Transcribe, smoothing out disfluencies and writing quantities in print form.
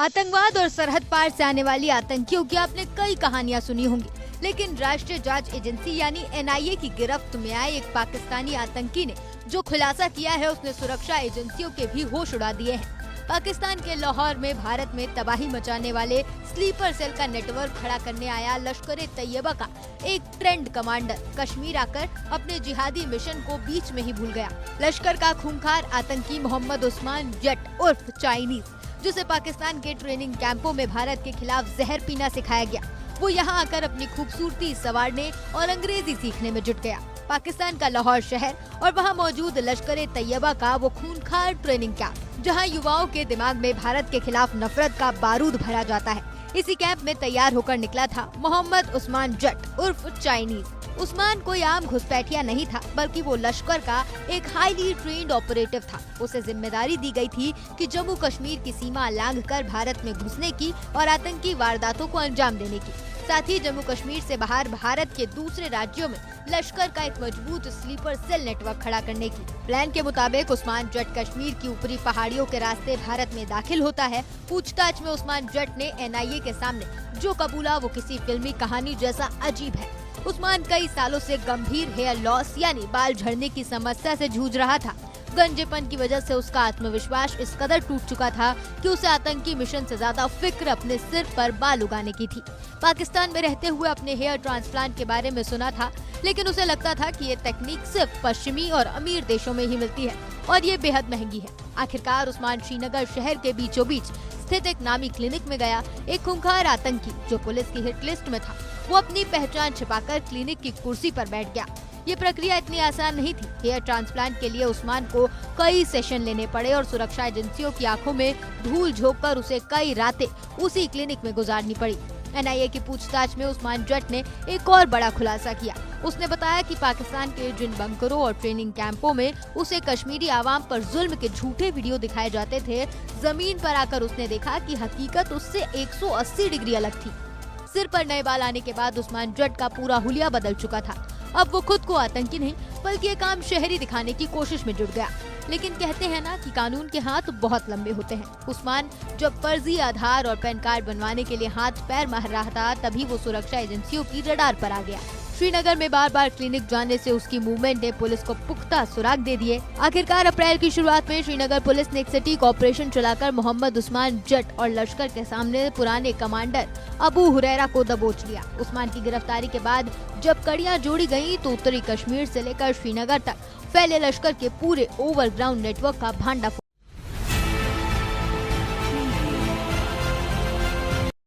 आतंकवाद और सरहद पार से आने वाली आतंकियों की आपने कई कहानियां सुनी होंगी, लेकिन राष्ट्रीय जांच एजेंसी यानी एनआईए की गिरफ्त में आए एक पाकिस्तानी आतंकी ने जो खुलासा किया है उसने सुरक्षा एजेंसियों के भी होश उड़ा दिए हैं। पाकिस्तान के लाहौर में भारत में तबाही मचाने वाले स्लीपर सेल का नेटवर्क खड़ा करने आया लश्कर-ए-तैयबा का एक ट्रेंड कमांडर कश्मीर आकर अपने जिहादी मिशन को बीच में ही भूल गया। लश्कर का खूंखार आतंकी मोहम्मद उस्मान जट उर्फ चाइनीज, जिसे पाकिस्तान के ट्रेनिंग कैंपों में भारत के खिलाफ जहर पीना सिखाया गया, वो यहाँ आकर अपनी खूबसूरती संवारने और अंग्रेजी सीखने में जुट गया। पाकिस्तान का लाहौर शहर और वहाँ मौजूद लश्कर-ए-तैयबा का वो खूंखार ट्रेनिंग कैंप, जहाँ युवाओं के दिमाग में भारत के खिलाफ नफरत का बारूद भरा जाता है, इसी कैंप में तैयार होकर निकला था मोहम्मद उस्मान जट उर्फ चाइनीज। उस्मान कोई आम घुसपैठिया नहीं था, बल्कि वो लश्कर का एक हाईली ट्रेन्ड ऑपरेटिव था। उसे जिम्मेदारी दी गई थी कि जम्मू कश्मीर की सीमा लांघकर भारत में घुसने की और आतंकी वारदातों को अंजाम देने की, साथ ही जम्मू कश्मीर से बाहर भारत के दूसरे राज्यों में लश्कर का एक मजबूत स्लीपर सेल नेटवर्क खड़ा करने की। प्लान के मुताबिक उस्मान जट कश्मीर की ऊपरी पहाड़ियों के रास्ते भारत में दाखिल होता है। पूछताछ में उस्मान जट ने एनआईए के सामने जो कबूला वो किसी फिल्मी कहानी जैसा अजीब है। उस्मान कई सालों से गंभीर हेयर लॉस यानी बाल झड़ने की समस्या से जूझ रहा था। गंजेपन की वजह से उसका आत्मविश्वास इस कदर टूट चुका था कि उसे आतंकी मिशन से ज्यादा फिक्र अपने सिर पर बाल उगाने की थी। पाकिस्तान में रहते हुए अपने हेयर ट्रांसप्लांट के बारे में सुना था, लेकिन उसे लगता था कि ये तकनीक सिर्फ पश्चिमी और अमीर देशों में ही मिलती है और ये बेहद महंगी है। आखिरकार उस्मान श्रीनगर शहर के बीचों बीच स्थित एक नामी क्लिनिक में गया। एक खूंखार आतंकी जो पुलिस की हिट लिस्ट में था, वो अपनी पहचान छिपाकर क्लिनिक की कुर्सी पर बैठ गया। ये प्रक्रिया इतनी आसान नहीं थी। हेयर ट्रांसप्लांट के लिए उस्मान को कई सेशन लेने पड़े और सुरक्षा एजेंसियों की आंखों में धूल झोंककर उसे कई रातें उसी क्लिनिक में गुजारनी पड़ी। एनआईए की पूछताछ में उस्मान जट ने एक और बड़ा खुलासा किया। उसने बताया कि पाकिस्तान के जिन बंकरों और ट्रेनिंग कैंपों में उसे कश्मीरी आवाम पर जुल्म के झूठे वीडियो दिखाए जाते थे, जमीन पर आकर उसने देखा कि हकीकत उससे 180 डिग्री अलग थी। सिर पर नए बाल आने के बाद उस्मान जट का पूरा हुलिया बदल चुका था। अब वो खुद को आतंकी नहीं बल्कि एक आम शहरी दिखाने की कोशिश में जुट गया। लेकिन कहते हैं ना कि कानून के हाथ बहुत लंबे होते हैं। उस्मान जब फर्जी आधार और पैन कार्ड बनवाने के लिए हाथ पैर मार रहा था, तभी वो सुरक्षा एजेंसियों की रडार पर आ गया। श्रीनगर में बार बार क्लिनिक जाने से उसकी मूवमेंट ने पुलिस को पुख्ता सुराग दे दिए। आखिरकार अप्रैल की शुरुआत में श्रीनगर पुलिस ने एक सटीक ऑपरेशन चलाकर मोहम्मद उस्मान जट और लश्कर के सामने पुराने कमांडर अबू हुरैरा को दबोच लिया। उस्मान की गिरफ्तारी के बाद जब कड़ियां जोड़ी गयी तो उत्तरी कश्मीर से लेकर श्रीनगर तक फैले लश्कर के पूरे ओवरग्राउंड नेटवर्क का भांडाफोड़